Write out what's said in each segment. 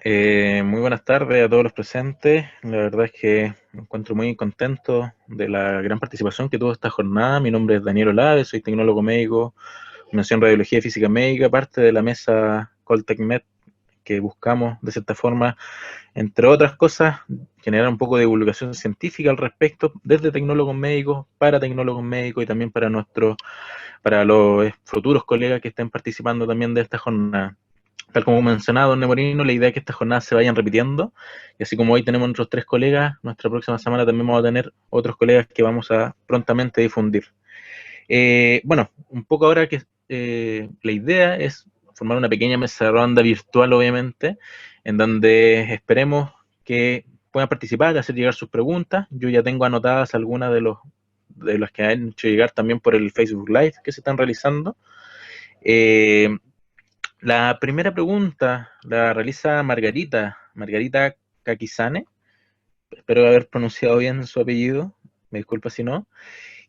Muy buenas tardes a todos los presentes. La verdad es que me encuentro muy contento de la gran participación que tuvo esta jornada. Mi nombre es Daniel Olave, soy tecnólogo médico, mención radiología y física médica, parte de la mesa Coltecmed, que buscamos, de cierta forma, entre otras cosas, generar un poco de divulgación científica al respecto, desde tecnólogos médicos, para tecnólogos médicos y también para los futuros colegas que estén participando también de esta jornada. Tal como mencionaba don Nemorino, la idea es que estas jornadas se vayan repitiendo, y así como hoy tenemos nuestros 3 colegas, nuestra próxima semana también vamos a tener otros colegas que vamos a prontamente difundir. Bueno, un poco ahora que la idea es formar una pequeña mesa redonda virtual, obviamente, en donde esperemos que puedan participar, hacer llegar sus preguntas. Yo ya tengo anotadas algunas de los que han hecho llegar también por el Facebook Live que se están realizando. Eh, la primera pregunta la realiza Margarita Kakizane, espero haber pronunciado bien su apellido, me disculpa si no,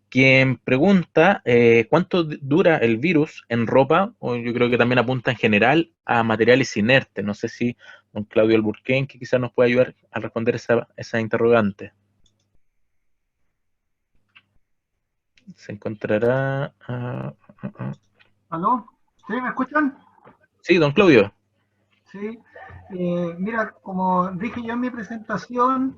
quien pregunta cuánto dura el virus en ropa, o yo creo que también apunta en general a materiales inertes. No sé si don Claudio Alburquén, que quizás nos pueda ayudar a responder esa interrogante. Se encontrará... ¿Aló? ¿Sí? ¿Me escuchan? Sí, don Claudio. Sí. Mira, como dije yo en mi presentación,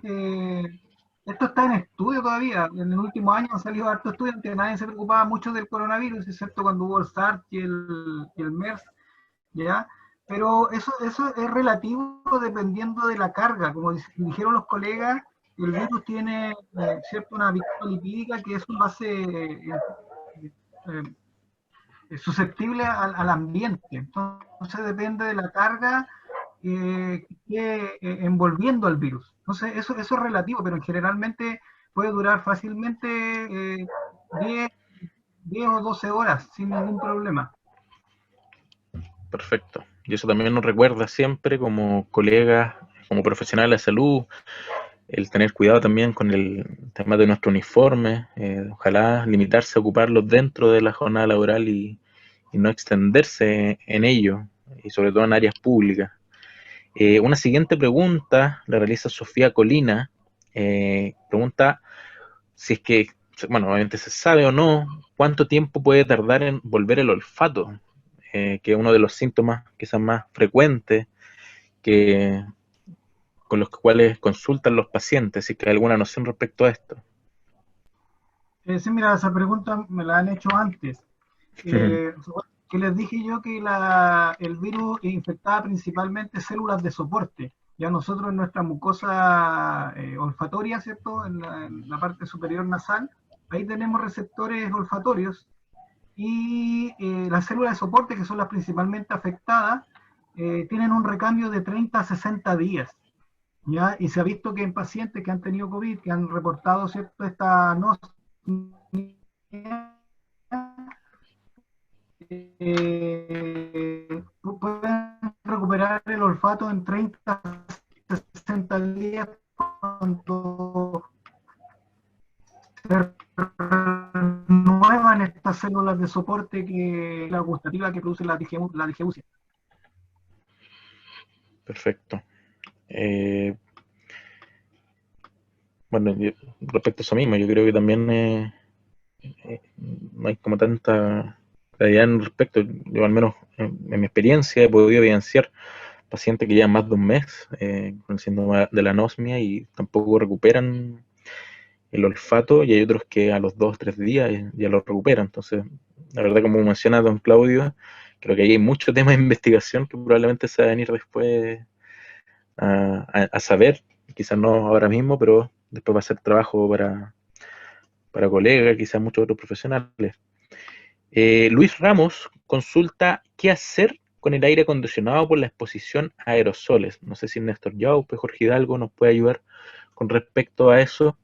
esto está en estudio todavía. En el último año han salido hartos estudios, aunque nadie se preocupaba mucho del coronavirus, excepto cuando hubo el SARS y el MERS, ¿ya? Pero eso es relativo dependiendo de la carga. Como dijeron los colegas, el virus tiene, ¿cierto? Una lipídica que es un base eh, susceptible al ambiente. Entonces depende de la carga que envolviendo al virus. Entonces eso es relativo, pero generalmente puede durar fácilmente 10, 10 o 12 horas sin ningún problema. Perfecto. Y eso también nos recuerda siempre como colegas, como profesionales de la salud, el tener cuidado también con el tema de nuestro uniforme, ojalá limitarse a ocuparlos dentro de la jornada laboral y no extenderse en ello, y sobre todo en áreas públicas. Una siguiente pregunta la realiza Sofía Colina, pregunta si es que, bueno, obviamente se sabe o no, cuánto tiempo puede tardar en volver el olfato, que es uno de los síntomas quizás más frecuentes que, con los cuales consultan los pacientes, si que hay alguna noción respecto a esto. Sí, mira, esa pregunta me la han hecho antes. Eh, que les dije yo que el virus infectaba principalmente células de soporte. Ya nosotros en nuestra mucosa olfatoria, ¿cierto? En la parte superior nasal, ahí tenemos receptores olfatorios y las células de soporte, que son las principalmente afectadas, tienen un recambio de 30 a 60 días. ¿Ya? Y se ha visto que en pacientes que han tenido COVID, que han reportado, ¿cierto? Esta anosmia, pueden recuperar el olfato en 30 a 60 días cuando se renuevan estas células de soporte que la gustativa que produce la digeusia. Perfecto. Eh, bueno, respecto a eso mismo, yo creo que también no hay como tanta claridad en respecto. Yo al menos en mi experiencia he podido evidenciar pacientes que llevan más de un mes con el síndrome de la anosmia y tampoco recuperan el olfato, y hay otros que a los 2 o 3 días ya lo recuperan. Entonces, la verdad, como menciona don Claudio, creo que ahí hay mucho tema de investigación que probablemente se va a venir después a saber, quizás no ahora mismo, pero después va a ser trabajo para colegas, quizás muchos otros profesionales. Luis Ramos consulta qué hacer con el aire acondicionado por la exposición a aerosoles. No sé si Néstor Yaupe, Jorge Hidalgo nos puede ayudar con respecto a eso.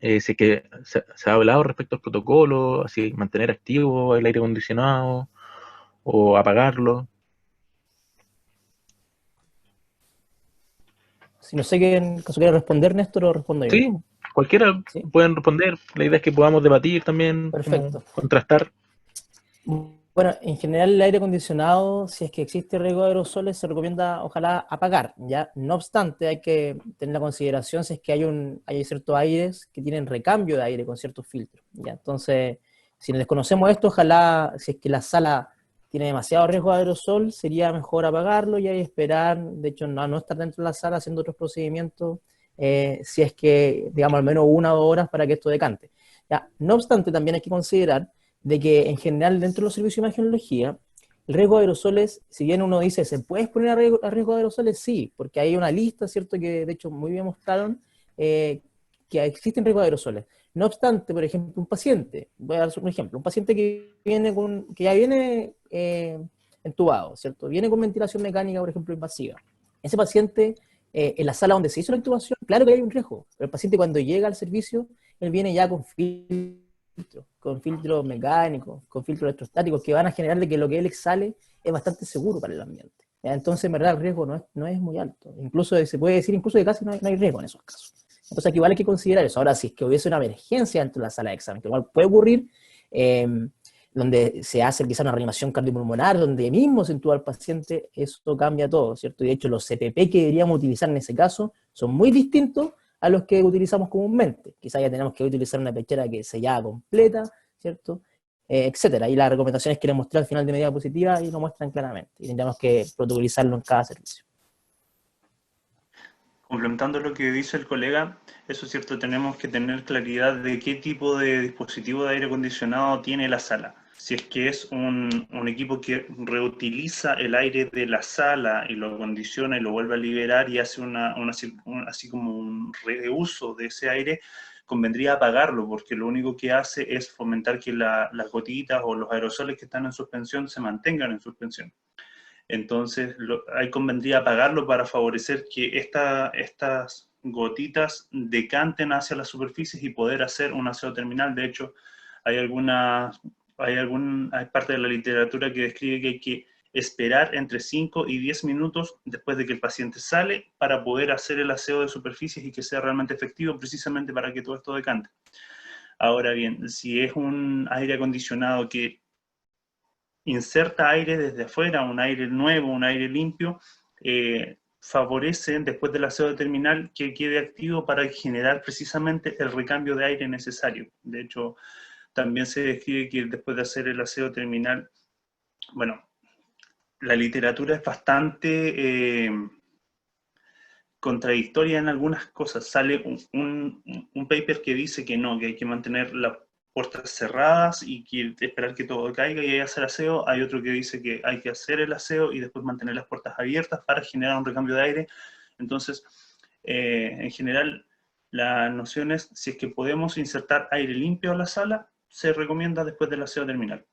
Si es que se ha hablado respecto al protocolo, así mantener activo el aire acondicionado o apagarlo. Si no sé qué en caso quiera responder, Néstor, o respondo yo. Sí, cualquiera ¿Sí? pueden responder. La idea es que podamos debatir también, como Perfecto. contrastar. Bueno, en general el aire acondicionado, si es que existe riesgo de aerosoles, se recomienda ojalá apagar, ¿ya? No obstante, hay que tener la consideración si es que hay ciertos aires que tienen recambio de aire con ciertos filtros, ¿ya? Entonces, si desconocemos esto, ojalá, si es que la sala tiene demasiado riesgo de aerosol, sería mejor apagarlo y ahí esperar, de hecho, no estar dentro de la sala haciendo otros procedimientos, si es que, digamos, al menos 1 o 2 horas para que esto decante. ¿Ya? No obstante, también hay que considerar de que en general dentro de los servicios de imagenología, el riesgo de aerosoles, si bien uno dice, ¿se puede exponer a riesgo de aerosoles? Sí, porque hay una lista, ¿cierto? Que de hecho muy bien mostraron que existen riesgos de aerosoles. No obstante, por ejemplo, un paciente, voy a dar un ejemplo, un paciente que ya viene entubado, ¿cierto? Viene con ventilación mecánica, por ejemplo, invasiva. Ese paciente, en la sala donde se hizo la intubación, claro que hay un riesgo, pero el paciente cuando llega al servicio, él viene ya con filtros mecánicos, con filtros electrostáticos que van a generar de que lo que él exhale es bastante seguro para el ambiente. ¿Ya? Entonces, en verdad, el riesgo no es muy alto. Incluso se puede decir incluso que casi no hay riesgo en esos casos. Entonces, aquí vale que considerar eso. Ahora, si es que hubiese una emergencia dentro de la sala de examen, que igual puede ocurrir, eh, donde se hace quizá una reanimación cardiopulmonar, donde mismo se intuba al paciente, eso cambia todo, ¿cierto? Y de hecho, los CPP que deberíamos utilizar en ese caso son muy distintos a los que utilizamos comúnmente. Quizá ya tenemos que utilizar una pechera que sellada completa, ¿cierto? Etcétera. Y las recomendaciones que les mostré al final de medida positiva y lo muestran claramente. Y tendríamos que protocolizarlo en cada servicio. Complementando lo que dice el colega, eso es cierto, tenemos que tener claridad de qué tipo de dispositivo de aire acondicionado tiene la sala. Si es que es un equipo que reutiliza el aire de la sala y lo acondiciona y lo vuelve a liberar y hace así como un reuso de ese aire, convendría apagarlo, porque lo único que hace es fomentar que las gotitas o los aerosoles que están en suspensión se mantengan en suspensión. Entonces, ahí convendría apagarlo para favorecer que estas gotitas decanten hacia las superficies y poder hacer un aseo terminal. De hecho, hay parte de la literatura que describe que hay que esperar entre 5 y 10 minutos después de que el paciente sale para poder hacer el aseo de superficies y que sea realmente efectivo, precisamente para que todo esto decante. Ahora bien, si es un aire acondicionado que inserta aire desde afuera, un aire nuevo, un aire limpio, favorece después del aseo terminal que quede activo para generar precisamente el recambio de aire necesario. De hecho, también se describe que después de hacer el aseo terminal, bueno, la literatura es bastante contradictoria en algunas cosas. Sale un paper que dice que no, que hay que mantener las puertas cerradas y que esperar que todo caiga y hacer aseo. Hay otro que dice que hay que hacer el aseo y después mantener las puertas abiertas para generar un recambio de aire. Entonces, en general, la noción es, si es que podemos insertar aire limpio a la sala, se recomienda después del aseo terminal.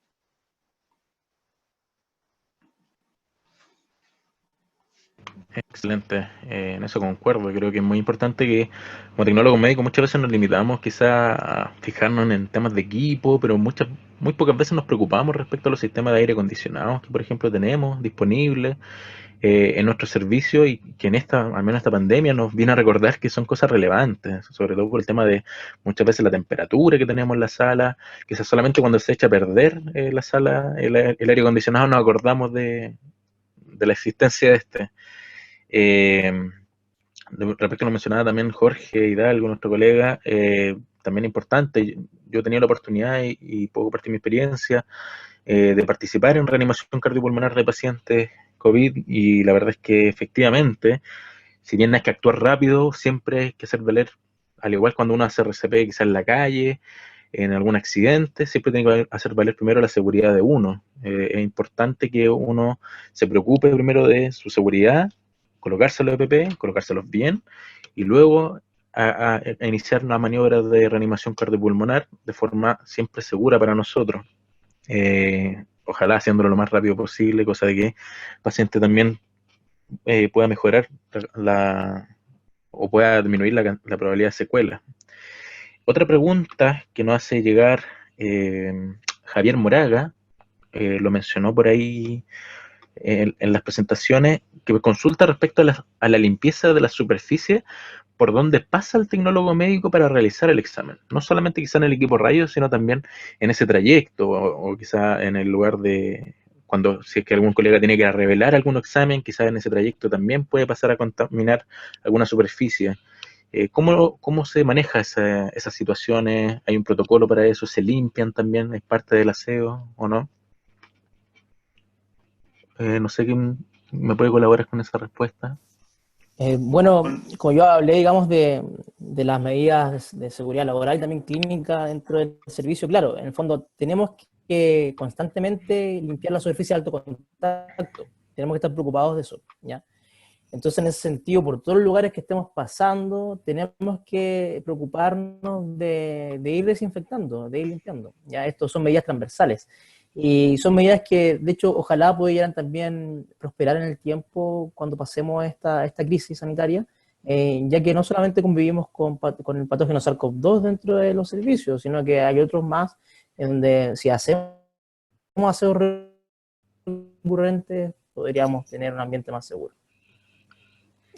Excelente, en eso concuerdo. Creo que es muy importante que como tecnólogos médicos muchas veces nos limitamos quizá a fijarnos en temas de equipo, pero muy pocas veces nos preocupamos respecto a los sistemas de aire acondicionados que por ejemplo tenemos disponibles en nuestro servicio y que al menos esta pandemia nos viene a recordar que son cosas relevantes, sobre todo por el tema de muchas veces la temperatura que tenemos en la sala, quizás solamente cuando se echa a perder la sala, el aire acondicionado nos acordamos de la existencia de este. Respecto a lo mencionaba también Jorge Hidalgo, nuestro colega, también importante, yo he tenido la oportunidad y puedo compartir mi experiencia de participar en reanimación cardiopulmonar de pacientes COVID y la verdad es que efectivamente, si bien hay que actuar rápido, siempre hay que hacer valer, al igual cuando uno hace RCP quizás en la calle, en algún accidente, siempre tiene que hacer valer primero la seguridad de uno. Es importante que uno se preocupe primero de su seguridad, colocarse los EPP, colocárselos bien, y luego a iniciar una maniobra de reanimación cardiopulmonar de forma siempre segura para nosotros. Ojalá haciéndolo lo más rápido posible, cosa de que el paciente también pueda mejorar o pueda disminuir la probabilidad de secuela. Otra pregunta que nos hace llegar Javier Moraga, lo mencionó por ahí en las presentaciones que consulta respecto a la limpieza de la superficie por donde pasa el tecnólogo médico para realizar el examen. No solamente quizá en el equipo rayos, sino también en ese trayecto o quizá en el lugar de cuando si es que algún colega tiene que revelar algún examen, quizá en ese trayecto también puede pasar a contaminar alguna superficie. ¿Cómo se maneja esas situaciones? ¿Hay un protocolo para eso? ¿Se limpian también? ¿Es parte del aseo o no? No sé quién me puede colaborar con esa respuesta. Bueno, como yo hablé, digamos, de las medidas de seguridad laboral y también clínica dentro del servicio, claro, en el fondo tenemos que constantemente limpiar la superficie de alto contacto. Tenemos que estar preocupados de eso, ¿ya? Entonces, en ese sentido, por todos los lugares que estemos pasando, tenemos que preocuparnos de ir desinfectando, de ir limpiando. Ya, estos son medidas transversales. Y son medidas que, de hecho, ojalá pudieran también prosperar en el tiempo cuando pasemos esta crisis sanitaria, ya que no solamente convivimos con el patógeno SARS-CoV-2 dentro de los servicios, sino que hay otros más en donde si hacemos aseos recurrentes, podríamos tener un ambiente más seguro.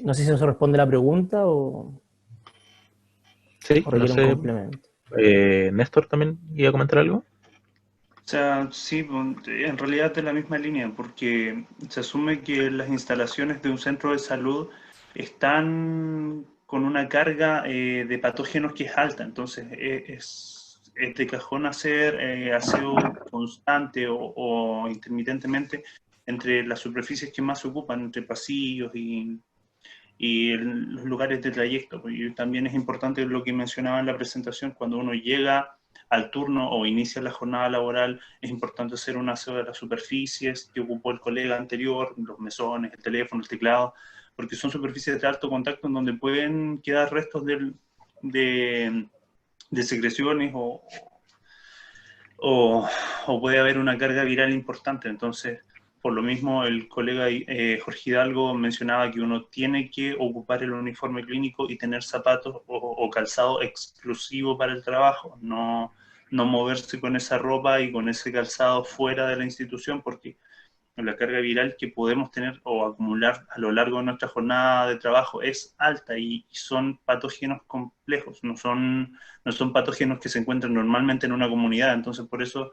No sé si eso responde la pregunta Sí, o no requiere un sé. complemento. Néstor también iba a comentar algo. O sea, sí, en realidad es la misma línea, porque se asume que las instalaciones de un centro de salud están con una carga de patógenos que es alta, entonces es de cajón hacer aseo constante o intermitentemente entre las superficies que más se ocupan, entre pasillos y los lugares de trayecto. Y también es importante lo que mencionaba en la presentación, cuando uno llega al turno o inicia la jornada laboral, es importante hacer un aseo de las superficies que ocupó el colega anterior, los mesones, el teléfono, el teclado, porque son superficies de alto contacto en donde pueden quedar restos de secreciones o puede haber una carga viral importante. Entonces, por lo mismo, el colega Jorge Hidalgo mencionaba que uno tiene que ocupar el uniforme clínico y tener zapatos o calzado exclusivo para el trabajo, no moverse con esa ropa y con ese calzado fuera de la institución, porque la carga viral que podemos tener o acumular a lo largo de nuestra jornada de trabajo es alta y son patógenos complejos, no son patógenos que se encuentran normalmente en una comunidad, entonces por eso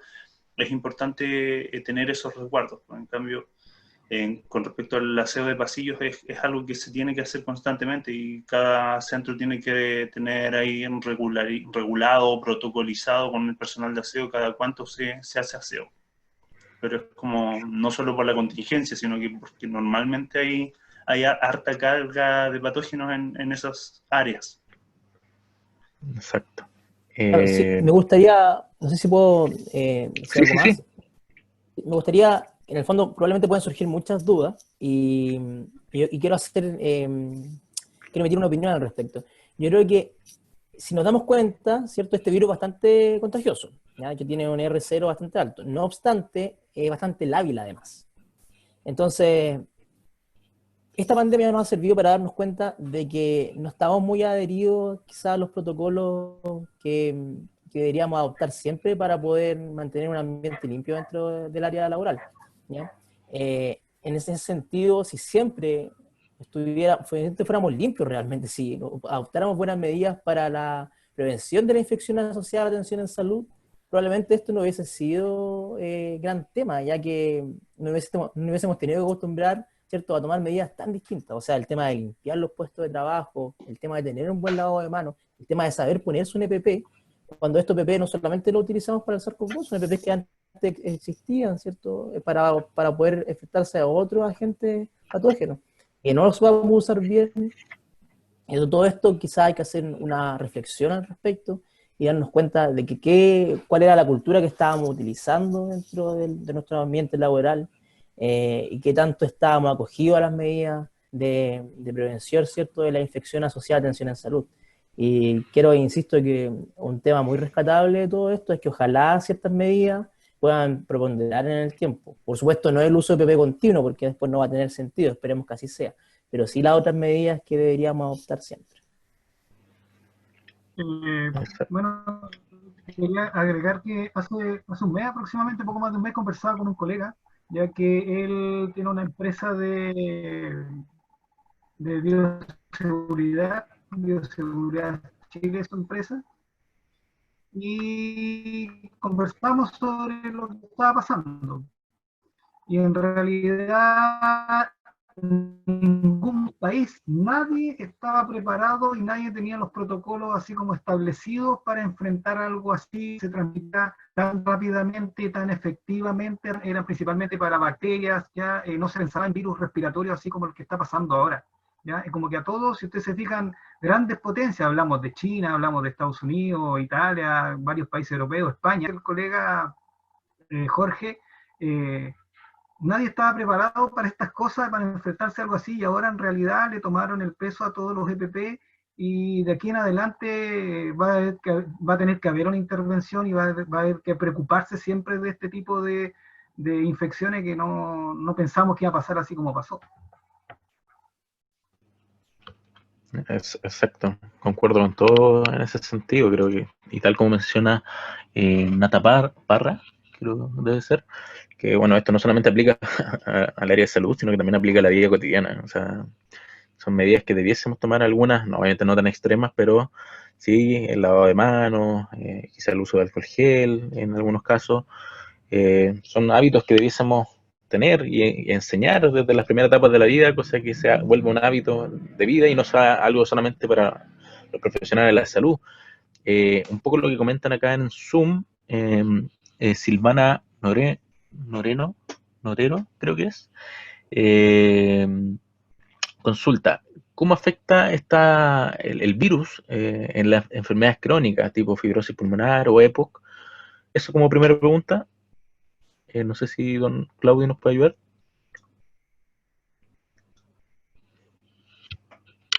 es importante tener esos resguardos. En cambio, con respecto al aseo de pasillos, es algo que se tiene que hacer constantemente y cada centro tiene que tener ahí regulado, protocolizado con el personal de aseo cada cuánto se hace aseo. Pero es como no solo por la contingencia, sino que porque normalmente hay harta carga de patógenos en esas áreas. Exacto. Claro, sí, me gustaría, no sé si puedo decir Sí, algo sí, más. sí. Me gustaría, en el fondo, probablemente pueden surgir muchas dudas y quiero emitir una opinión al respecto. Yo creo que si nos damos cuenta, ¿cierto? Este virus es bastante contagioso, ¿ya? Que tiene un R0 bastante alto. No obstante, es bastante lábil además. Entonces, esta pandemia nos ha servido para darnos cuenta de que no estamos muy adheridos quizás a los protocolos que deberíamos adoptar siempre para poder mantener un ambiente limpio dentro del área laboral, ¿ya? En ese sentido, si siempre fuéramos limpios realmente, si adoptáramos buenas medidas para la prevención de la infección asociada a la atención en salud, probablemente esto no hubiese sido gran tema, ya que no hubiésemos tenido que acostumbrar, ¿cierto?, a tomar medidas tan distintas. O sea, el tema de limpiar los puestos de trabajo, el tema de tener un buen lavado de manos, el tema de saber ponerse un EPP, cuando estos EPP no solamente lo utilizamos para el SARS-CoV-2, son EPP que antes existían, ¿cierto?, para poder enfrentarse a otros agentes patógenos, que no los vamos a usar bien. Y todo esto quizás hay que hacer una reflexión al respecto y darnos cuenta de cuál era la cultura que estábamos utilizando dentro de nuestro ambiente laboral, y qué tanto estábamos acogidos a las medidas de prevención, ¿cierto?, de la infección asociada a atención en salud. Y insisto, que un tema muy rescatable de todo esto es que ojalá ciertas medidas puedan preponderar en el tiempo. Por supuesto, no el uso de PP continuo, porque después no va a tener sentido, esperemos que así sea, pero sí las otras medidas que deberíamos adoptar siempre. Bueno, quería agregar que hace un mes aproximadamente, poco más de un mes, conversaba con un colega ya que él tiene una empresa de bioseguridad Chile es su empresa, y conversamos sobre lo que estaba pasando. Y en realidad ningún país, nadie estaba preparado y nadie tenía los protocolos así como establecidos para enfrentar algo así, se transmitía tan rápidamente, tan efectivamente, era principalmente para bacterias, ya no se pensaba en virus respiratorios así como el que está pasando ahora. ¿Ya? Como que a todos, si ustedes se fijan, grandes potencias, hablamos de China, hablamos de Estados Unidos, Italia, varios países europeos, España, el colega Jorge, nadie estaba preparado para estas cosas, para enfrentarse a algo así, y ahora en realidad le tomaron el peso a todos los EPP, y de aquí en adelante va a tener que haber una intervención y va a haber que preocuparse siempre de este tipo de infecciones que no pensamos que iba a pasar así como pasó. Exacto, concuerdo con todo en ese sentido, creo que, y tal como menciona Nata Parra, creo que debe ser, que bueno, esto no solamente aplica al área de salud, sino que también aplica a la vida cotidiana, o sea, son medidas que debiésemos tomar algunas, no, obviamente no tan extremas, pero sí el lavado de manos, quizá el uso de alcohol gel en algunos casos, son hábitos que debiésemos tener y enseñar desde las primeras etapas de la vida, cosa que se vuelva un hábito de vida y no sea algo solamente para los profesionales de la salud. Un poco lo que comentan acá en Zoom, Silvana Norero, creo que es, eh, consulta, ¿cómo afecta el virus en las enfermedades crónicas, tipo fibrosis pulmonar o EPOC? Eso como primera pregunta. No sé si don Claudio nos puede ayudar.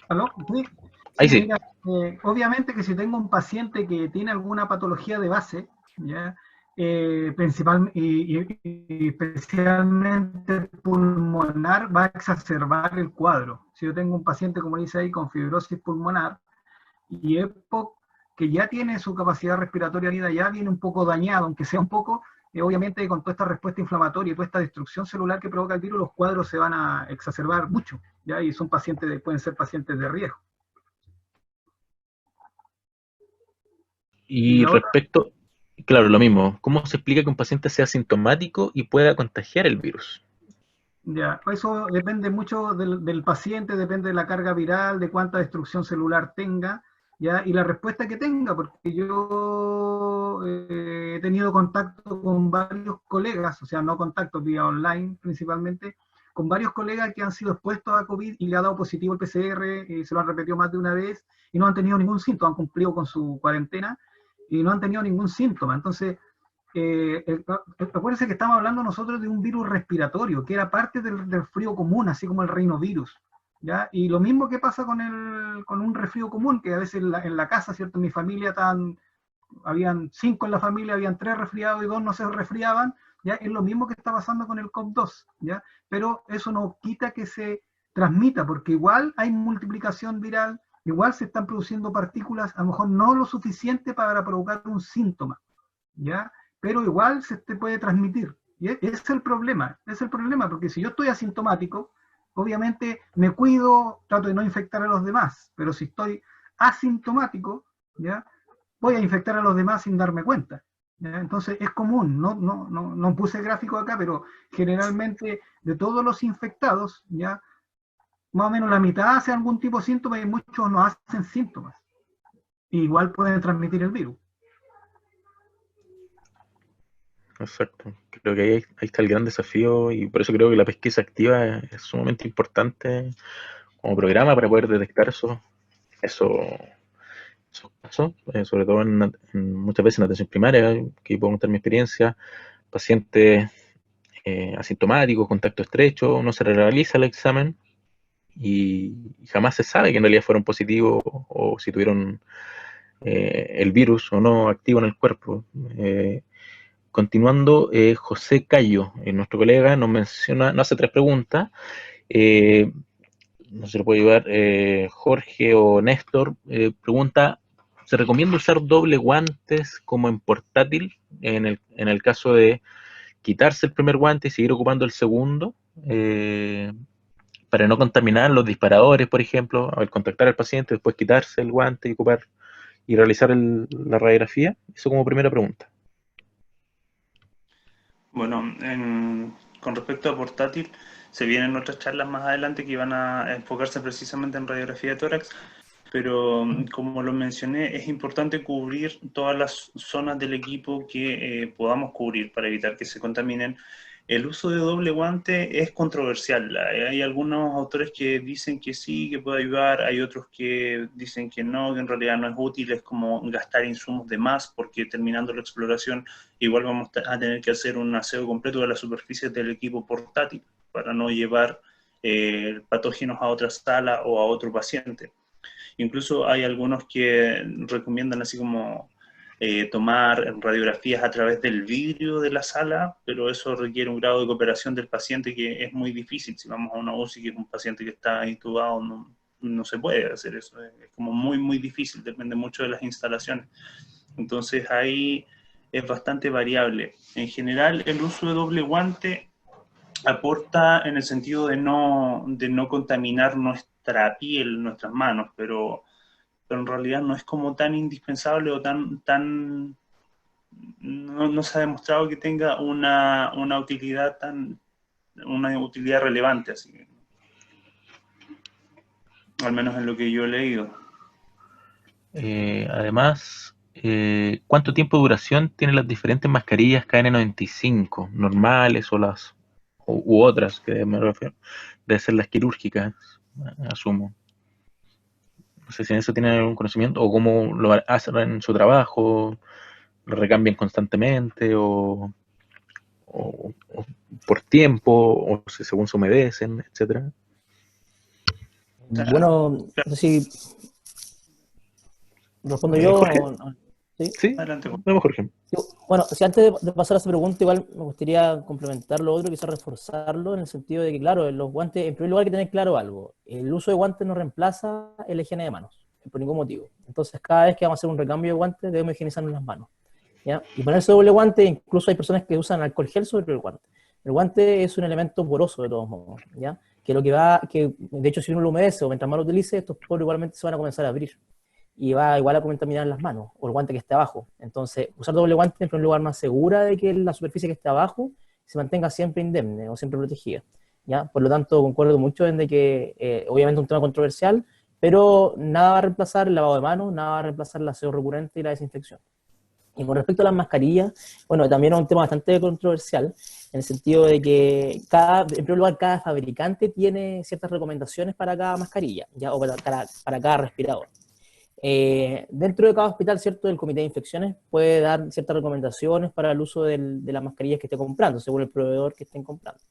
¿Aló? Sí, Ahí sí, sí. mira, obviamente que si tengo un paciente que tiene alguna patología de base, ¿ya? Y especialmente pulmonar, va a exacerbar el cuadro. Si yo tengo un paciente, como dice ahí, con fibrosis pulmonar y EPOC, que ya tiene su capacidad respiratoria, ya viene un poco dañado, aunque sea un poco, obviamente con toda esta respuesta inflamatoria y toda esta destrucción celular que provoca el virus, los cuadros se van a exacerbar mucho, ¿ya? Y son pacientes, pueden ser pacientes de riesgo. Y Y la otra, respecto, claro, lo mismo, ¿cómo se explica que un paciente sea asintomático y pueda contagiar el virus? ya, eso depende mucho del paciente, depende de la carga viral, de cuánta destrucción celular tenga, ya, y la respuesta que tenga, porque yo he tenido contacto con varios colegas, o sea, no contacto vía online principalmente, con varios colegas que han sido expuestos a COVID y le ha dado positivo el PCR, se lo han repetido más de una vez y no han tenido ningún síntoma, han cumplido con su cuarentena y no han tenido ningún síntoma. Entonces, acuérdense que estamos hablando nosotros de un virus respiratorio, que era parte del resfrío común, así como el rinovirus, ¿ya? Y lo mismo que pasa con un resfrío común, que a veces en la casa, ¿cierto? En mi familia habían 5 en la familia, habían 3 resfriados y 2 no se resfriaban, ¿ya? Es lo mismo que está pasando con el COV-2, ¿ya? Pero eso no quita que se transmita, porque igual hay multiplicación viral, igual se están produciendo partículas, a lo mejor no lo suficiente para provocar un síntoma, ¿ya? Pero igual se te puede transmitir. Y es el problema, porque si yo estoy asintomático, obviamente me cuido, trato de no infectar a los demás, pero si estoy asintomático, ¿ya? Voy a infectar a los demás sin darme cuenta. ¿Ya? Entonces es común, no puse gráfico acá, pero generalmente de todos los infectados, ¿ya? Más o menos la mitad hace algún tipo de síntomas y muchos no hacen síntomas. Igual pueden transmitir el virus. Exacto. Creo que ahí está el gran desafío y por eso creo que la pesquisa activa es sumamente importante como programa para poder detectar esos casos, sobre todo muchas veces en atención primaria, que puedo contar mi experiencia, pacientes asintomáticos, contacto estrecho, no se realiza el examen y jamás se sabe que en realidad fueron positivos o si tuvieron el virus o no activo en el cuerpo. Continuando, José Cayo, nuestro colega, nos hace 3 preguntas. No sé si lo puede ayudar Jorge o Néstor. Pregunta, ¿se recomienda usar doble guantes como en portátil en el caso de quitarse el primer guante y seguir ocupando el segundo, para no contaminar los disparadores, por ejemplo, al contactar al paciente, después quitarse el guante y ocupar y realizar la radiografía? Eso como primera pregunta. Bueno, con respecto a portátil, se vienen otras charlas más adelante que van a enfocarse precisamente en radiografía de tórax, pero como lo mencioné, es importante cubrir todas las zonas del equipo que podamos cubrir para evitar que se contaminen. El uso de doble guante es controversial. Hay algunos autores que dicen que sí, que puede ayudar, hay otros que dicen que no, que en realidad no es útil, es como gastar insumos de más, porque terminando la exploración igual vamos a tener que hacer un aseo completo de las superficies del equipo portátil para no llevar patógenos a otra sala o a otro paciente. Incluso hay algunos que recomiendan así como tomar radiografías a través del vidrio de la sala, pero eso requiere un grado de cooperación del paciente que es muy difícil. Si vamos a una UCI, que es un paciente que está intubado, no se puede hacer eso. Es como muy, muy difícil, depende mucho de las instalaciones. Entonces ahí es bastante variable. En general, el uso de doble guante aporta en el sentido de no contaminar nuestra piel, nuestras manos, pero en realidad no es como tan indispensable o no se ha demostrado que tenga una utilidad relevante, así que, al menos en lo que yo he leído. Además, ¿cuánto tiempo de duración tienen las diferentes mascarillas KN95, normales u otras, que me refiero? Debe ser las quirúrgicas, asumo. No sé si en eso tienen algún conocimiento, o cómo lo hacen en su trabajo, lo recambian constantemente, o por tiempo, o si según se humedecen, etcétera. Bueno, no sé si respondo yo Jorge. o no. ¿Sí? Sí, Adelante. vamos, Jorge. Bueno, si antes de pasar a esa pregunta, igual me gustaría complementar lo otro, quizás reforzarlo, en el sentido de que, claro, los guantes, en primer lugar hay que tener claro algo: el uso de guantes no reemplaza la higiene de manos, por ningún motivo. Entonces, cada vez que vamos a hacer un recambio de guantes, debemos higienizarnos las manos, ¿ya? Y ponerse doble guante, incluso hay personas que usan alcohol gel sobre el guante. El guante es un elemento poroso de todos modos, ¿ya? Que de hecho, si uno lo humedece o mientras más lo utilice, estos poros igualmente se van a comenzar a abrir y va igual a contaminar las manos o el guante que esté abajo. Entonces, usar doble guante en primer lugar más segura de que la superficie que esté abajo se mantenga siempre indemne o siempre protegida, ¿ya? Por lo tanto, concuerdo mucho en de que obviamente es un tema controversial, pero nada va a reemplazar el lavado de manos, nada va a reemplazar el aseo recurrente y la desinfección. Y con respecto a las mascarillas, bueno, también es un tema bastante controversial, en el sentido de que en primer lugar, cada fabricante tiene ciertas recomendaciones para cada mascarilla, ¿ya? O para cada respirador. Dentro de cada hospital, ¿cierto?, el comité de infecciones puede dar ciertas recomendaciones para el uso de las mascarillas que esté comprando, según el proveedor que estén comprando.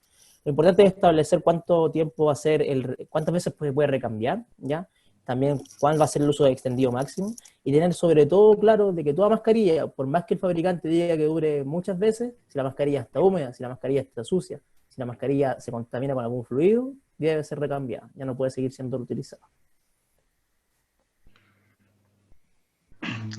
Lo importante es establecer cuánto tiempo va a ser, cuántas veces puede recambiar, ¿ya? También cuál va a ser el uso extendido máximo, y tener sobre todo claro de que toda mascarilla, por más que el fabricante diga que dure muchas veces, si la mascarilla está húmeda, si la mascarilla está sucia, si la mascarilla se contamina con algún fluido, debe ser recambiada, ya no puede seguir siendo utilizada.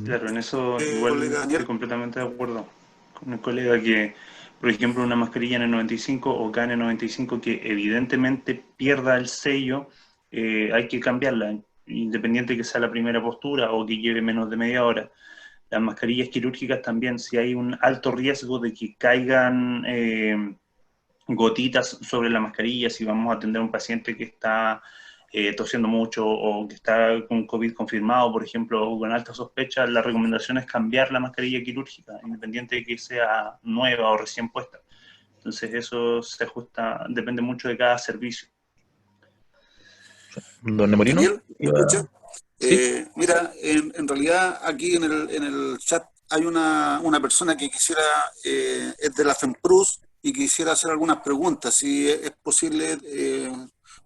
Claro, en eso igual estoy completamente de acuerdo con el colega que, por ejemplo, una mascarilla N95 o KN95 que evidentemente pierda el sello, hay que cambiarla, independiente que sea la primera postura o que lleve menos de media hora. Las mascarillas quirúrgicas también, si hay un alto riesgo de que caigan gotitas sobre la mascarilla, si vamos a atender a un paciente que está tosiendo mucho o que está con COVID confirmado, por ejemplo, o con alta sospecha, la recomendación es cambiar la mascarilla quirúrgica, independiente de que sea nueva o recién puesta. Entonces eso se ajusta, depende mucho de cada servicio. Don Nemorino. Daniel, ¿me escuchas? Sí. Mira, en realidad aquí en el chat hay una persona que quisiera, es de la FEMPRUS, y quisiera hacer algunas preguntas, si es posible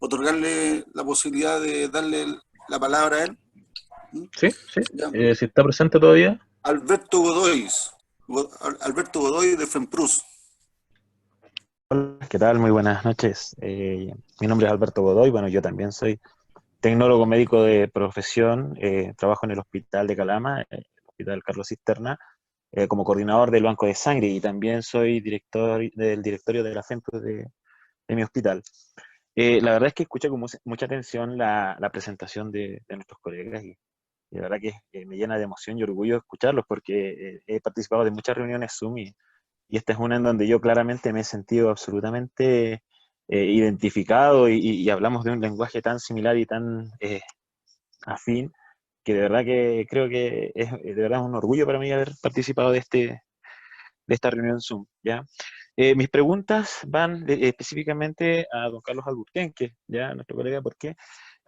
otorgarle la posibilidad de darle la palabra a él. Sí. Si está presente todavía. Alberto Godoy de FEMPRUS. Hola, ¿qué tal? Muy buenas noches. Mi nombre es Alberto Godoy. Bueno, yo también soy tecnólogo médico de profesión. Trabajo en el hospital de Calama, el hospital Carlos Cisterna. como coordinador del banco de sangre y también soy director del directorio de la FEMPROS de mi hospital. La verdad es que escuché con mucha atención la presentación de nuestros colegas y la verdad que me llena de emoción y orgullo escucharlos porque he participado de muchas reuniones Zoom y esta es una en donde yo claramente me he sentido absolutamente identificado y hablamos de un lenguaje tan similar y tan afín que de verdad que creo que es de verdad un orgullo para mí haber participado de esta reunión Zoom, ¿ya? Mis preguntas van específicamente a don Carlos Alburquerque, ¿ya? Nuestro colega, porque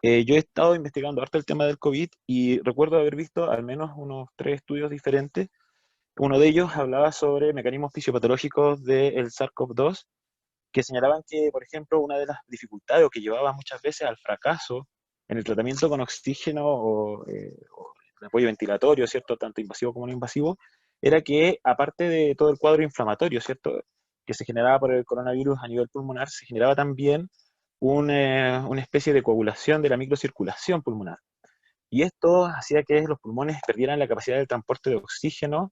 yo he estado investigando harto el tema del COVID y recuerdo haber visto al menos unos 3 estudios diferentes. Uno de ellos hablaba sobre mecanismos fisiopatológicos del SARS-CoV-2, que señalaban que, por ejemplo, una de las dificultades o que llevaba muchas veces al fracaso en el tratamiento con oxígeno o el apoyo ventilatorio, ¿cierto? Tanto invasivo como no invasivo, era que, aparte de todo el cuadro inflamatorio, ¿cierto? Que se generaba por el coronavirus a nivel pulmonar, se generaba también una especie de coagulación de la microcirculación pulmonar. Y esto hacía que los pulmones perdieran la capacidad del transporte de oxígeno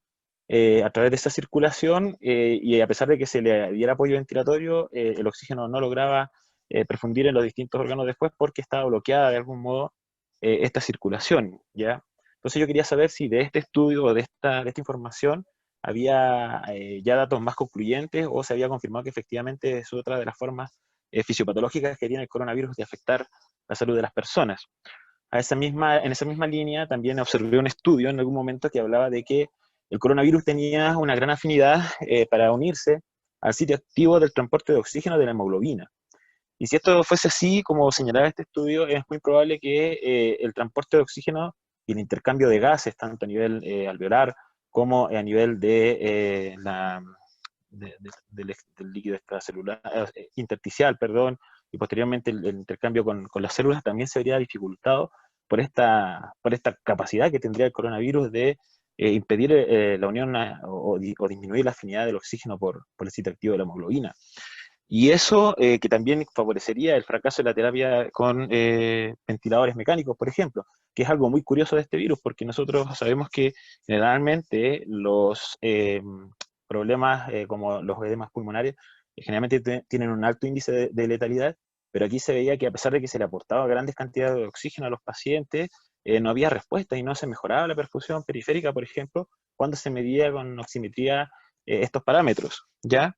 a través de esa circulación y a pesar de que se le diera apoyo ventilatorio, el oxígeno no lograba perfundir en los distintos órganos después porque estaba bloqueada de algún modo esta circulación, ¿ya? Entonces yo quería saber si de este estudio o de esta información había ya datos más concluyentes o se había confirmado que efectivamente es otra de las formas fisiopatológicas que tiene el coronavirus de afectar la salud de las personas. En esa misma línea también observé un estudio en algún momento que hablaba de que el coronavirus tenía una gran afinidad para unirse al sitio activo del transporte de oxígeno de la hemoglobina. Y si esto fuese así, como señalaba este estudio, es muy probable que el transporte de oxígeno y el intercambio de gases, tanto a nivel alveolar como a nivel del líquido extracelular, intersticial, perdón, y posteriormente el intercambio con las células también se vería dificultado por esta capacidad que tendría el coronavirus de impedir la unión o disminuir la afinidad del oxígeno por el sitio activo de la hemoglobina. Y eso que también favorecería el fracaso de la terapia con ventiladores mecánicos, por ejemplo, que es algo muy curioso de este virus, porque nosotros sabemos que generalmente los problemas como los edemas pulmonares generalmente tienen un alto índice de letalidad, pero aquí se veía que a pesar de que se le aportaba grandes cantidades de oxígeno a los pacientes, no había respuesta y no se mejoraba la perfusión periférica, por ejemplo, cuando se medía con oximetría estos parámetros, ¿ya?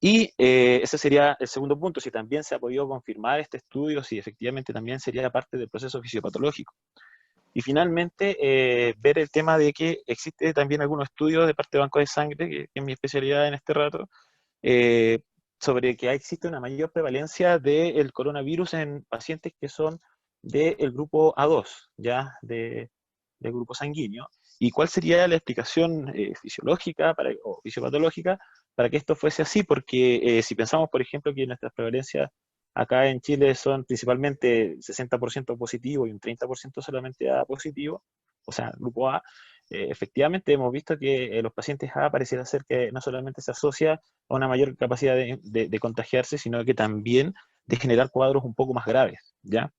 Y ese sería el segundo punto, si también se ha podido confirmar este estudio, si efectivamente también sería parte del proceso fisiopatológico. Y finalmente, ver el tema de que existe también algunos estudios de parte de Banco de Sangre, que es mi especialidad en este rato, eh, sobre que existe una mayor prevalencia del coronavirus en pacientes que son del grupo A2, ya del grupo sanguíneo. ¿Y cuál sería la explicación fisiológica o fisiopatológica para que esto fuese así? Porque si pensamos, por ejemplo, que nuestras prevalencias acá en Chile son principalmente 60% positivo y un 30% solamente A positivo, o sea, grupo A, efectivamente hemos visto que los pacientes A pareciera ser que no solamente se asocia a una mayor capacidad de contagiarse, sino que también de generar cuadros un poco más graves, ¿ya?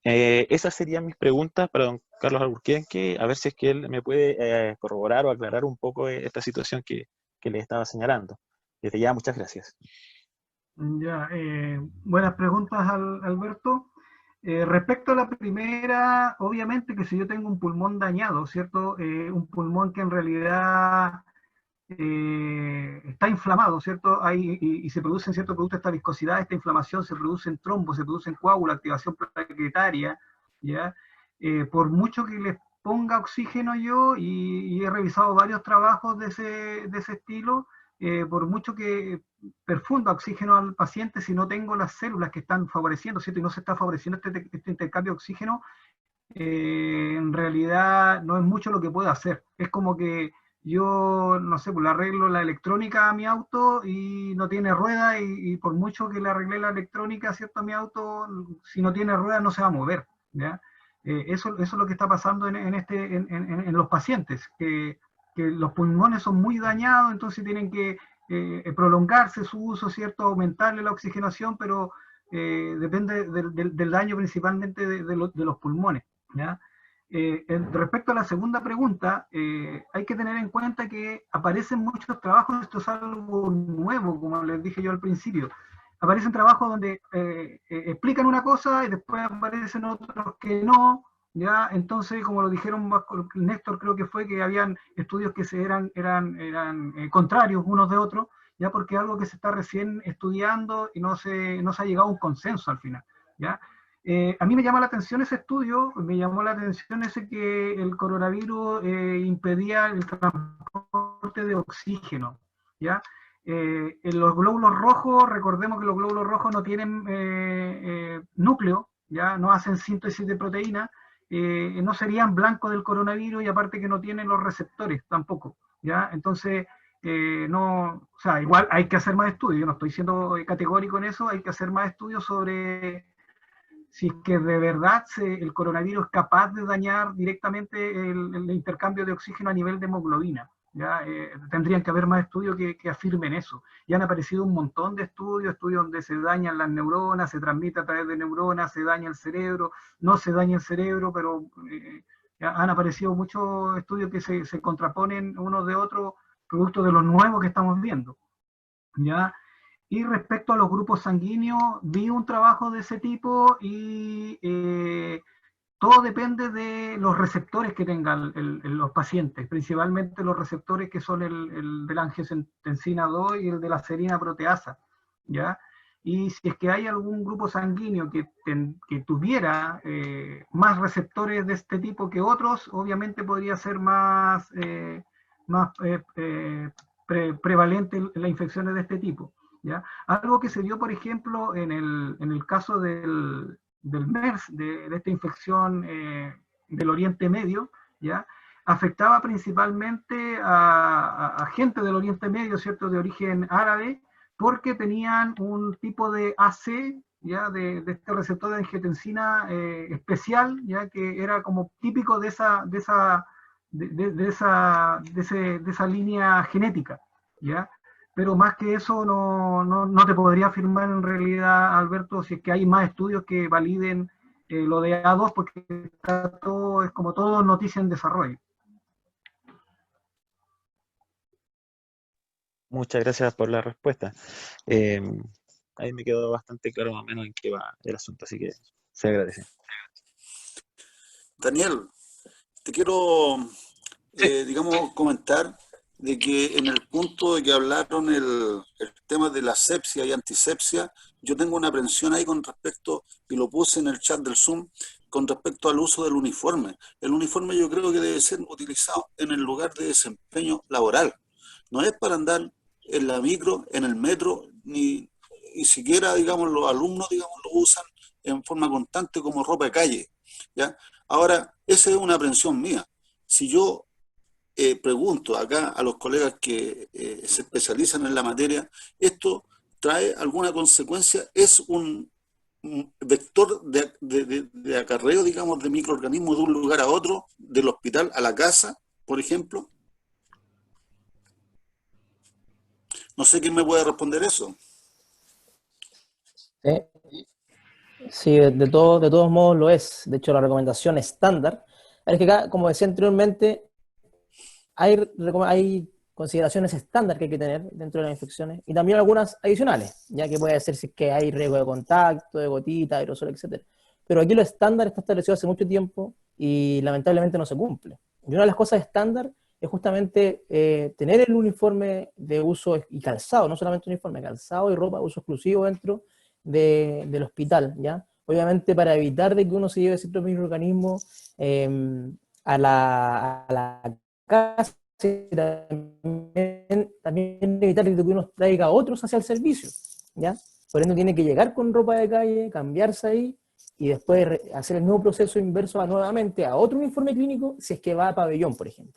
Esas serían mis preguntas para don Carlos Alburquerque, a ver si es que él me puede corroborar o aclarar un poco esta situación que le estaba señalando. Desde ya, muchas gracias. Ya, buenas preguntas, Alberto. Respecto a la primera, obviamente que si yo tengo un pulmón dañado, ¿cierto? Un pulmón que en realidad está inflamado, ¿cierto? Y se producen ciertos productos de esta viscosidad, esta inflamación, se producen trombos, se producen coágulos, activación plaquetaria, ¿ya? Por mucho que les ponga oxígeno yo, y he revisado varios trabajos de ese estilo, por mucho que perfunda oxígeno al paciente, si no tengo las células que están favoreciendo, ¿cierto? Y no se está favoreciendo este intercambio de oxígeno, en realidad no es mucho lo que puedo hacer. Es como que yo, no sé, pues le arreglo la electrónica a mi auto y no tiene rueda y por mucho que le arregle la electrónica, ¿cierto? A mi auto, si no tiene rueda no se va a mover, ¿ya? Eso es lo que está pasando en los pacientes, que los pulmones son muy dañados, entonces tienen que prolongarse su uso, ¿cierto? Aumentarle la oxigenación, pero depende del daño principalmente de los pulmones, ¿ya? Respecto a la segunda pregunta, hay que tener en cuenta que aparecen muchos trabajos, esto es algo nuevo, como les dije yo al principio. Aparecen trabajos donde explican una cosa y después aparecen otros que no, ¿ya? Entonces, como lo dijeron Néstor, creo que fue que habían estudios que eran contrarios unos de otros, ya porque es algo que se está recién estudiando y no se ha llegado a un consenso al final, ¿ya? A mí me llama la atención ese estudio, me llamó la atención ese que el coronavirus impedía el transporte de oxígeno, ¿ya? En los glóbulos rojos, recordemos que los glóbulos rojos no tienen núcleo, ¿ya? No hacen síntesis de proteína, no serían blancos del coronavirus y aparte que no tienen los receptores tampoco, ¿ya? Entonces, no, o sea, igual hay que hacer más estudios, yo no estoy siendo categórico en eso, hay que hacer más estudios sobre si es que de verdad el coronavirus es capaz de dañar directamente el intercambio de oxígeno a nivel de hemoglobina. ¿Ya? Tendrían que haber más estudios que afirmen eso. Ya han aparecido un montón de estudios donde se dañan las neuronas, se transmite a través de neuronas, se daña el cerebro, no se daña el cerebro, pero han aparecido muchos estudios que se contraponen unos de otros, producto de los nuevos que estamos viendo. ¿Ya? Y respecto a los grupos sanguíneos, vi un trabajo de ese tipo y todo depende de los receptores que tengan los pacientes, principalmente los receptores que son el de la angiotensina 2 y el de la serina proteasa, ¿ya? Y si es que hay algún grupo sanguíneo que tuviera más receptores de este tipo que otros, obviamente podría ser más prevalente las infecciones de este tipo. ¿Ya? Algo que se dio, por ejemplo, en el caso del MERS, de esta infección del Oriente Medio, ¿ya? Afectaba principalmente a gente del Oriente Medio, ¿cierto?, de origen árabe, porque tenían un tipo de AC, ¿ya? De este receptor de angiotensina especial, ¿ya? Que era como típico de esa línea genética, ¿ya? Pero más que eso no te podría afirmar en realidad, Alberto, si es que hay más estudios que validen lo de A2, porque está todo, es como todo noticia en desarrollo. Muchas gracias por la respuesta. Ahí me quedó bastante claro más o menos en qué va el asunto, así que se agradece. Daniel, te quiero, digamos, comentar de que en el punto de que hablaron el tema de la sepsia y antisepsia, yo tengo una aprensión ahí con respecto, y lo puse en el chat del Zoom, con respecto al uso del uniforme. El uniforme yo creo que debe ser utilizado en el lugar de desempeño laboral. No es para andar en la micro, en el metro, ni siquiera, digamos, los alumnos, digamos, lo usan en forma constante como ropa de calle, ¿ya? Ahora, esa es una aprensión mía. Si yo pregunto acá a los colegas que se especializan en la materia, ¿esto trae alguna consecuencia? ¿Es un vector de acarreo, digamos, de microorganismos de un lugar a otro, del hospital a la casa, por ejemplo? No sé quién me puede responder eso. Sí, de todos modos lo es. De hecho, la recomendación estándar es que acá, como decía anteriormente, hay consideraciones estándar que hay que tener dentro de las infecciones y también algunas adicionales, ya que puede ser si es que hay riesgo de contacto, de gotita, aerosol, etc. Pero aquí lo estándar está establecido hace mucho tiempo y lamentablemente no se cumple. Y una de las cosas estándar es justamente tener el uniforme de uso y calzado, no solamente uniforme, calzado y ropa de uso exclusivo dentro del hospital, ¿ya? Obviamente para evitar de que uno se lleve ciertos microorganismos a la casa, también evitar que uno traiga a otros hacia el servicio, ¿ya? Por ende tiene que llegar con ropa de calle, cambiarse ahí y después hacer el mismo proceso inverso nuevamente a otro uniforme clínico si es que va a pabellón, por ejemplo.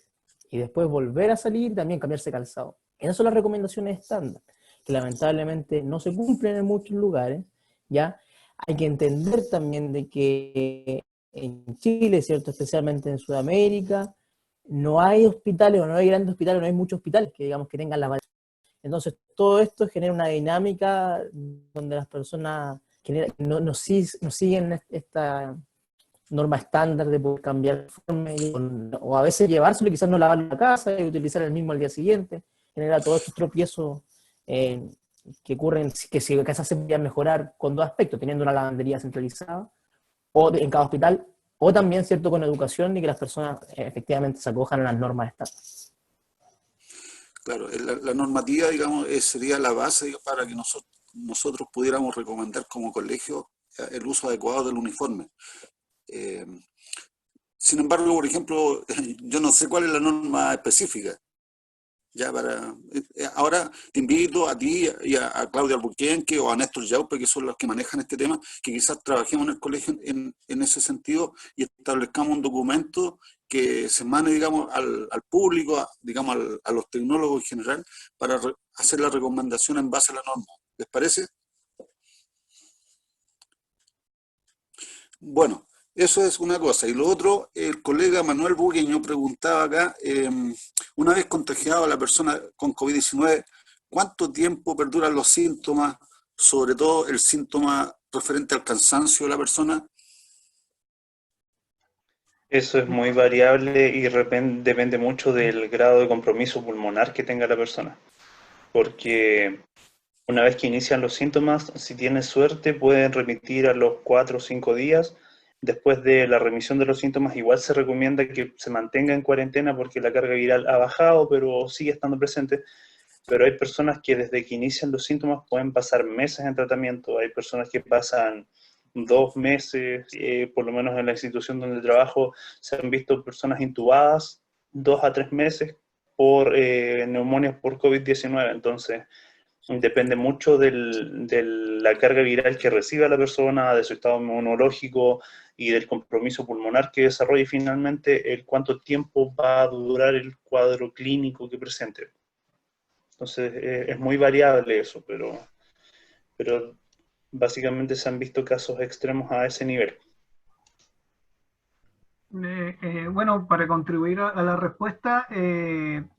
Y después volver a salir y también cambiarse calzado. Esas son las recomendaciones estándar, que lamentablemente no se cumplen en muchos lugares, ¿ya? Hay que entender también de que en Chile, ¿cierto?, especialmente en Sudamérica, no hay hospitales o no hay grandes hospitales, no hay muchos hospitales que digamos que tengan la validez. Entonces todo esto genera una dinámica donde las personas no siguen norma estándar de poder cambiar el informe, o a veces llevárselo y quizás no lavarlo en la casa y utilizar el mismo al día siguiente, genera todos estos tropiezos que ocurren, que si quizás se podrían mejorar con dos aspectos, teniendo una lavandería centralizada en cada hospital, o también, ¿cierto?, con educación y que las personas efectivamente se acojan a las normas estándar. Claro, la normativa, digamos, sería la base para que nosotros pudiéramos recomendar como colegio el uso adecuado del uniforme. Sin embargo, por ejemplo, yo no sé cuál es la norma específica. Ahora te invito a ti y a Claudia Alburquerque o a Néstor Yaupe, que son los que manejan este tema, que quizás trabajemos en el colegio en ese sentido y establezcamos un documento que se mande, digamos, al público, digamos, a los tecnólogos en general, para hacer la recomendación en base a la norma. ¿Les parece? Bueno, eso es una cosa. Y lo otro, el colega Manuel Bugueño preguntaba acá, una vez contagiado a la persona con COVID-19, ¿cuánto tiempo perduran los síntomas, sobre todo el síntoma referente al cansancio de la persona? Eso es muy variable y depende mucho del grado de compromiso pulmonar que tenga la persona. Porque una vez que inician los síntomas, si tiene suerte, pueden remitir a los 4 o 5 días. Después de la remisión de los síntomas, igual se recomienda que se mantenga en cuarentena porque la carga viral ha bajado, pero sigue estando presente. Pero hay personas que desde que inician los síntomas pueden pasar meses en tratamiento. Hay personas que pasan 2 meses, por lo menos en la institución donde trabajo, se han visto personas intubadas 2 a 3 meses por neumonias por COVID-19. Entonces, depende mucho de la carga viral que reciba la persona, de su estado inmunológico y del compromiso pulmonar que desarrolle, y finalmente el cuánto tiempo va a durar el cuadro clínico que presente. Entonces es muy variable eso, pero básicamente se han visto casos extremos a ese nivel. Bueno, para contribuir a la respuesta,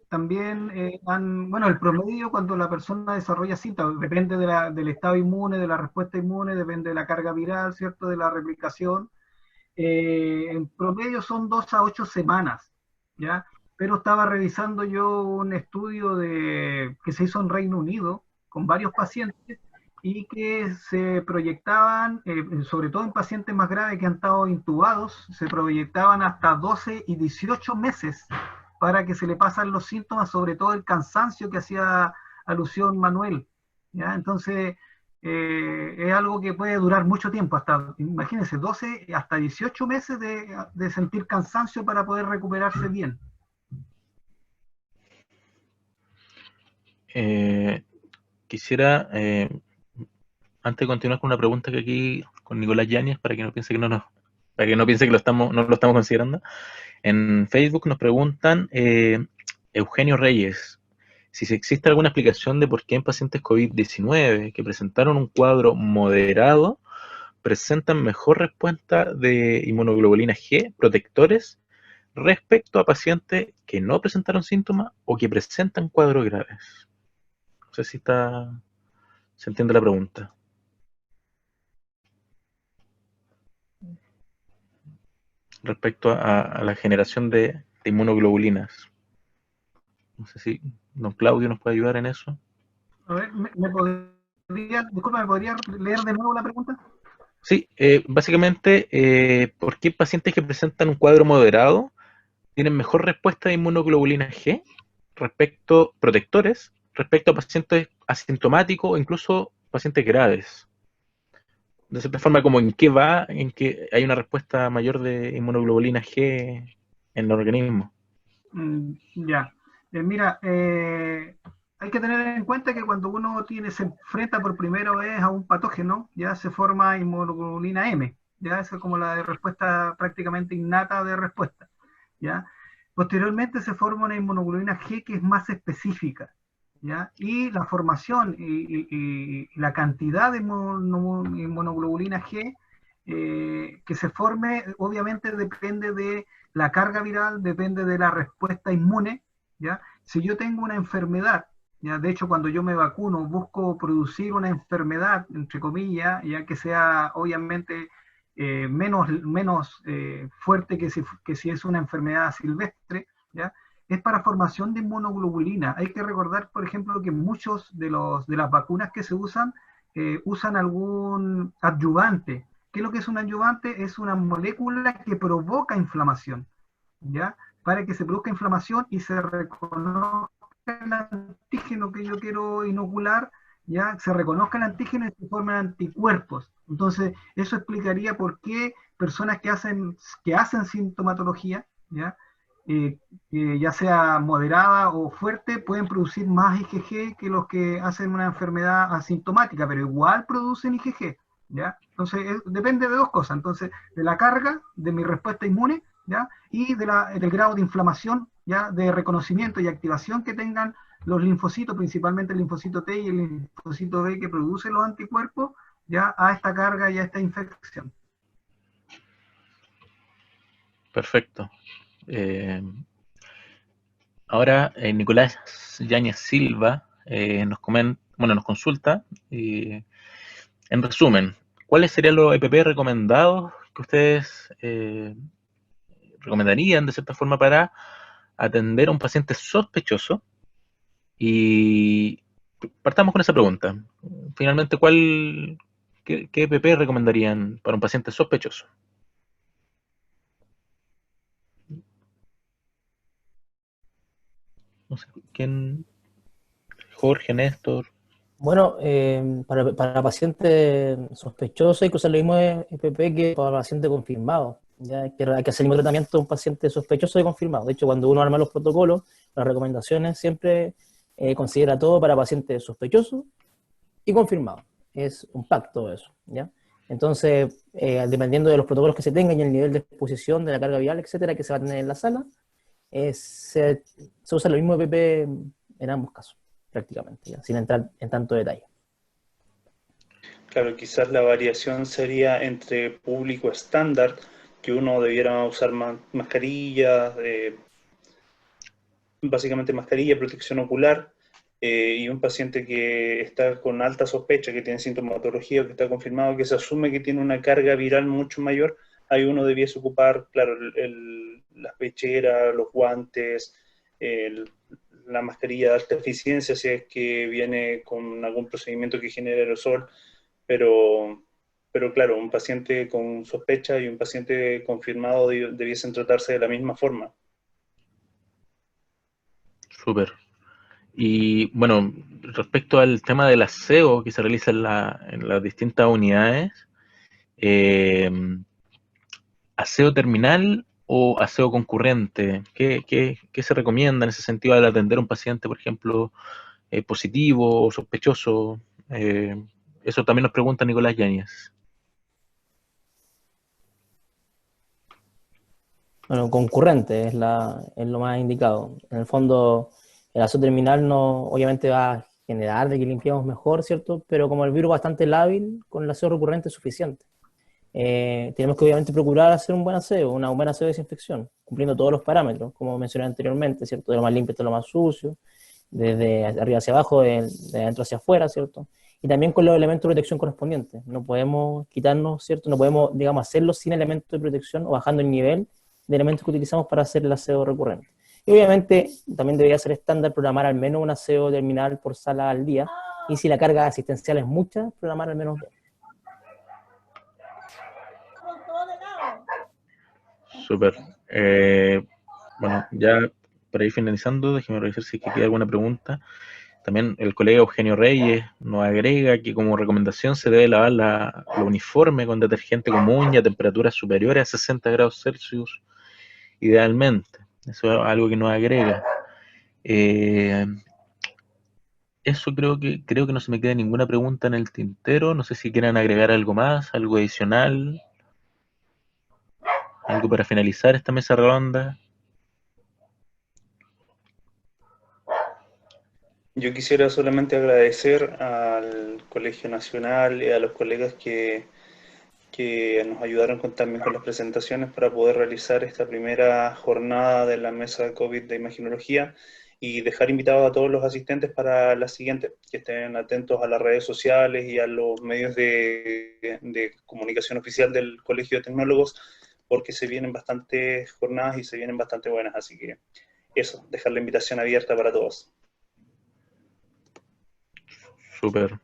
también bueno, el promedio cuando la persona desarrolla síntomas, depende del estado inmune, de la respuesta inmune, depende de la carga viral, ¿cierto?, de la replicación. En promedio son 2 a 8 semanas, ¿ya? Pero estaba revisando yo un estudio que se hizo en Reino Unido con varios pacientes y que se proyectaban, sobre todo en pacientes más graves que han estado intubados, se proyectaban hasta 12 y 18 meses para que se le pasan los síntomas, sobre todo el cansancio que hacía alusión Manuel, ¿ya? Entonces, es algo que puede durar mucho tiempo, hasta, imagínense, 12 hasta 18 meses de sentir cansancio para poder recuperarse bien. Quisiera, antes de continuar con una pregunta que aquí con Nicolás Yáñez, para que no piense que no lo estamos considerando. En Facebook nos preguntan, Eugenio Reyes, si existe alguna explicación de por qué en pacientes COVID-19 que presentaron un cuadro moderado presentan mejor respuesta de inmunoglobulina G, protectores, respecto a pacientes que no presentaron síntomas o que presentan cuadros graves. No sé si se entiende la pregunta. Respecto a la generación de inmunoglobulinas. No sé si don Claudio nos puede ayudar en eso. A ver, ¿me podría leer de nuevo la pregunta? Sí, básicamente, ¿por qué pacientes que presentan un cuadro moderado tienen mejor respuesta de inmunoglobulina G protectores, respecto a pacientes asintomáticos o incluso pacientes graves? De cierta forma, como en qué hay una respuesta mayor de inmunoglobulina G en el organismo. Ya. Mira, hay que tener en cuenta que cuando uno se enfrenta por primera vez a un patógeno, ya se forma inmunoglobulina M, ya esa es como la de respuesta prácticamente innata de respuesta, ya. Posteriormente se forma una inmunoglobulina G que es más específica, ¿ya? Y la formación y la cantidad de inmunoglobulina G que se forme, obviamente depende de la carga viral, depende de la respuesta inmune, ¿ya? Si yo tengo una enfermedad, ¿ya? De hecho, cuando yo me vacuno, busco producir una enfermedad, entre comillas, ya que sea, obviamente, menos fuerte que si es una enfermedad silvestre, ¿ya? Es para formación de inmunoglobulina. Hay que recordar, por ejemplo, que muchos de las vacunas que se usan algún adyuvante. ¿Qué es lo que es un adyuvante? Es una molécula que provoca inflamación, ¿ya? Para que se produzca inflamación y se reconozca el antígeno que yo quiero inocular, ya se reconozca el antígeno y se forman anticuerpos. Entonces, eso explicaría por qué personas que hacen sintomatología, ¿ya? Ya sea moderada o fuerte, pueden producir más IgG que los que hacen una enfermedad asintomática, pero igual producen IgG, ¿ya? Entonces, depende de dos cosas. Entonces, de la carga de mi respuesta inmune, ¿ya? Y del grado de inflamación, ¿ya? De reconocimiento y activación que tengan los linfocitos, principalmente el linfocito T y el linfocito B que producen los anticuerpos, ya a esta carga y a esta infección. Perfecto. Ahora, Nicolás Yáñez Silva nos consulta y, en resumen, ¿cuáles serían los EPP recomendados que ustedes recomendarían de cierta forma para atender a un paciente sospechoso? Y partamos con esa pregunta. Finalmente, qué EPP recomendarían para un paciente sospechoso? No sé, ¿quién? Jorge, Néstor. Bueno, para pacientes sospechosos hay que usar lo mismo de EPP que para pacientes confirmados. Ya hay que hacer el mismo tratamiento de un paciente sospechoso y confirmado. De hecho, cuando uno arma los protocolos, las recomendaciones siempre considera todo para pacientes sospechosos y confirmados. Es un pacto eso, ¿ya? Entonces, dependiendo de los protocolos que se tengan y el nivel de exposición de la carga viral, etcétera, que se va a tener en la sala, se usa lo mismo EPP en ambos casos, prácticamente, ¿ya? Sin entrar en tanto detalle. Claro, quizás la variación sería entre público estándar, que uno debiera usar mascarillas, básicamente mascarilla, protección ocular, y un paciente que está con alta sospecha, que tiene sintomatología o que está confirmado, que se asume que tiene una carga viral mucho mayor, ahí uno debiese ocupar, claro, las pecheras, los guantes, la mascarilla de alta eficiencia, si es que viene con algún procedimiento que genere aerosol, pero claro, un paciente con sospecha y un paciente confirmado debiesen tratarse de la misma forma. Súper. Y bueno, respecto al tema del aseo que se realiza en las distintas unidades, eh, ¿aseo terminal o aseo concurrente? ¿Qué se recomienda en ese sentido al atender a un paciente, por ejemplo, positivo o sospechoso? Eso también nos pregunta Nicolás Yáñez. Bueno, concurrente es lo más indicado. En el fondo, el aseo terminal no, obviamente va a generar de que limpiamos mejor, ¿cierto? Pero como el virus es bastante lábil, con el aseo recurrente es suficiente. Tenemos que obviamente procurar hacer un buen aseo, un buen aseo de desinfección, cumpliendo todos los parámetros, como mencioné anteriormente, ¿cierto? De lo más limpio hasta lo más sucio, desde arriba hacia abajo, de adentro hacia afuera, ¿cierto? Y también con los elementos de protección correspondientes. No podemos quitarnos, ¿cierto? No podemos, digamos, hacerlo sin elementos de protección o bajando el nivel de elementos que utilizamos para hacer el aseo recurrente. Y obviamente también debería ser estándar programar al menos un aseo terminal por sala al día, y si la carga asistencial es mucha, programar al menos 2. Súper. Bueno, ya para ir finalizando, déjeme revisar si queda alguna pregunta. También el colega Eugenio Reyes nos agrega que como recomendación se debe lavar la uniforme con detergente común y a temperaturas superiores a 60 grados Celsius, idealmente. Eso es algo que nos agrega. Eso creo que no se me queda ninguna pregunta en el tintero. No sé si quieran agregar algo más, algo adicional, algo para finalizar esta mesa redonda. Yo quisiera solamente agradecer al Colegio Nacional y a los colegas que nos ayudaron también con las presentaciones para poder realizar esta primera jornada de la mesa de COVID de Imaginología, y dejar invitados a todos los asistentes para la siguiente, que estén atentos a las redes sociales y a los medios de comunicación oficial del Colegio de Tecnólogos, porque se vienen bastantes jornadas y se vienen bastante buenas, así que eso, dejar la invitación abierta para todos. Súper.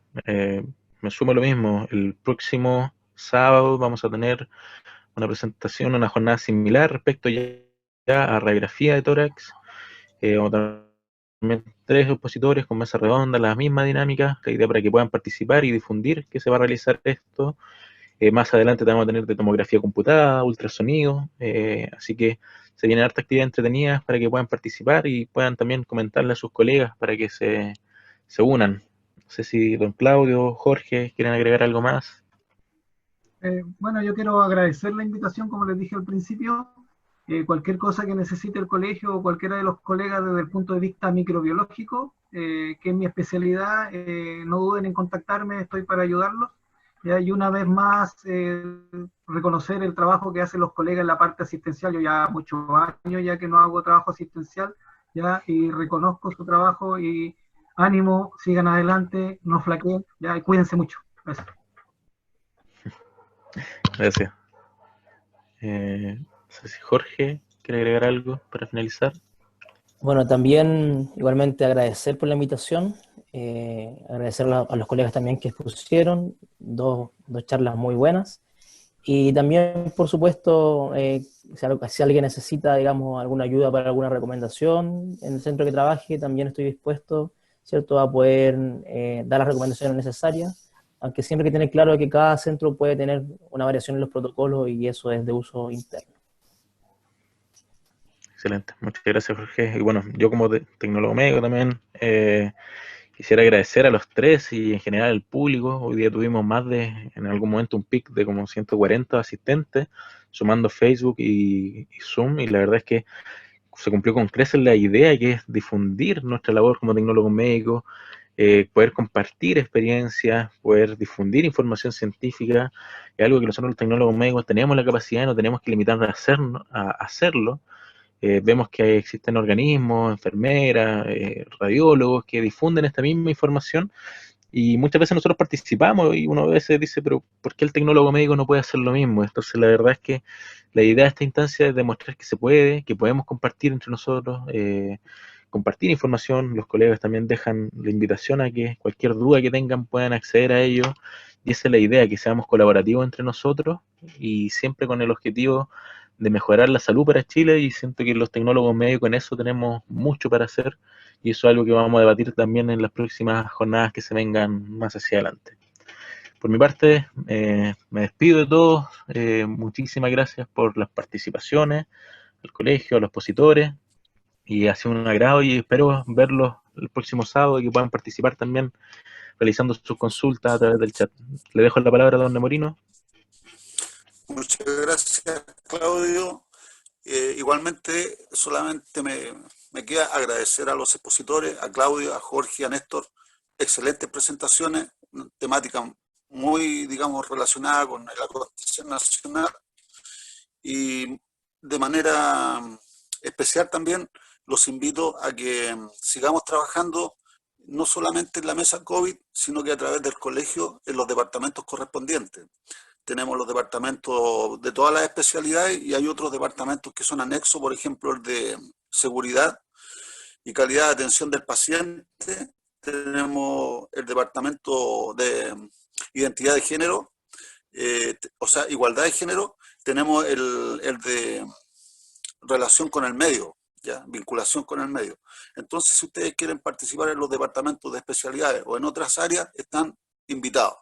Me sumo a lo mismo. El próximo sábado vamos a tener una presentación, una jornada similar respecto ya a radiografía de tórax. Vamos a tener 3 expositores con mesa redonda, la misma dinámica, la idea para que puedan participar y difundir que se va a realizar esto. Más adelante vamos a tener de tomografía computada, ultrasonido, así que se vienen harta actividades entretenidas para que puedan participar y puedan también comentarle a sus colegas para que se unan. No sé si don Claudio, Jorge, quieren agregar algo más. Bueno, yo quiero agradecer la invitación, como les dije al principio. Cualquier cosa que necesite el colegio o cualquiera de los colegas desde el punto de vista microbiológico, que es mi especialidad, no duden en contactarme, estoy para ayudarlos. Y una vez más, reconocer el trabajo que hacen los colegas en la parte asistencial. Yo ya muchos años ya que no hago trabajo asistencial, ya, y reconozco su trabajo y ánimo, sigan adelante, no flaqueen, ya, y cuídense mucho. Gracias. Gracias. No sé si Jorge quiere agregar algo para finalizar. Bueno, también igualmente agradecer por la invitación, agradecer a los colegas también que expusieron, dos charlas muy buenas, y también, por supuesto, si alguien necesita, digamos, alguna ayuda para alguna recomendación en el centro que trabaje, también estoy dispuesto, ¿cierto?, a poder dar las recomendaciones necesarias, aunque siempre hay que tener claro que cada centro puede tener una variación en los protocolos y eso es de uso interno. Excelente, muchas gracias Jorge. Y bueno, yo como tecnólogo médico también quisiera agradecer a los 3 y en general al público. Hoy día tuvimos en algún momento un pic de como 140 asistentes, sumando Facebook y Zoom, y la verdad es que se cumplió con creces la idea que es difundir nuestra labor como tecnólogos médicos, poder compartir experiencias, poder difundir información científica, es algo que nosotros los tecnólogos médicos tenemos la capacidad y no tenemos que limitarnos a hacerlo. Vemos que existen organismos, enfermeras, radiólogos que difunden esta misma información y muchas veces nosotros participamos y uno a veces dice, pero ¿por qué el tecnólogo médico no puede hacer lo mismo? Entonces la verdad es que la idea de esta instancia es demostrar que se puede, que podemos compartir entre nosotros, compartir información. Los colegas también dejan la invitación a que cualquier duda que tengan puedan acceder a ello, y esa es la idea, que seamos colaborativos entre nosotros y siempre con el objetivo de mejorar la salud para Chile, y siento que los tecnólogos médicos en eso tenemos mucho para hacer, y eso es algo que vamos a debatir también en las próximas jornadas que se vengan más hacia adelante. Por mi parte, me despido de todos, muchísimas gracias por las participaciones, al colegio, a los expositores, y ha sido un agrado y espero verlos el próximo sábado y que puedan participar también realizando sus consultas a través del chat. Le dejo la palabra a don Nemorino. Muchas gracias, Claudio. Igualmente, solamente me queda agradecer a los expositores, a Claudio, a Jorge, a Néstor. Excelentes presentaciones, temática muy, digamos, relacionada con la acontecer nacional. Y de manera especial también los invito a que sigamos trabajando no solamente en la mesa COVID, sino que a través del colegio en los departamentos correspondientes. Tenemos los departamentos de todas las especialidades y hay otros departamentos que son anexos, por ejemplo, el de seguridad y calidad de atención del paciente. Tenemos el departamento de identidad de género, o sea, igualdad de género. Tenemos el de relación con el medio, ¿ya? Vinculación con el medio. Entonces, si ustedes quieren participar en los departamentos de especialidades o en otras áreas, están invitados.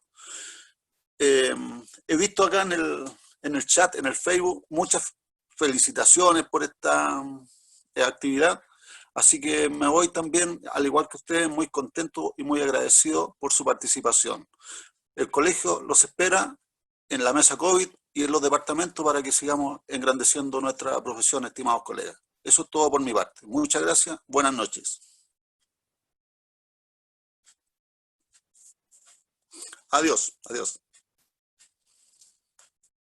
He visto acá en el chat, en el Facebook, muchas felicitaciones por esta actividad, así que me voy también, al igual que ustedes, muy contento y muy agradecido por su participación. El colegio los espera en la mesa COVID y en los departamentos para que sigamos engrandeciendo nuestra profesión, estimados colegas. Eso es todo por mi parte. Muchas gracias, buenas noches. Adiós, adiós.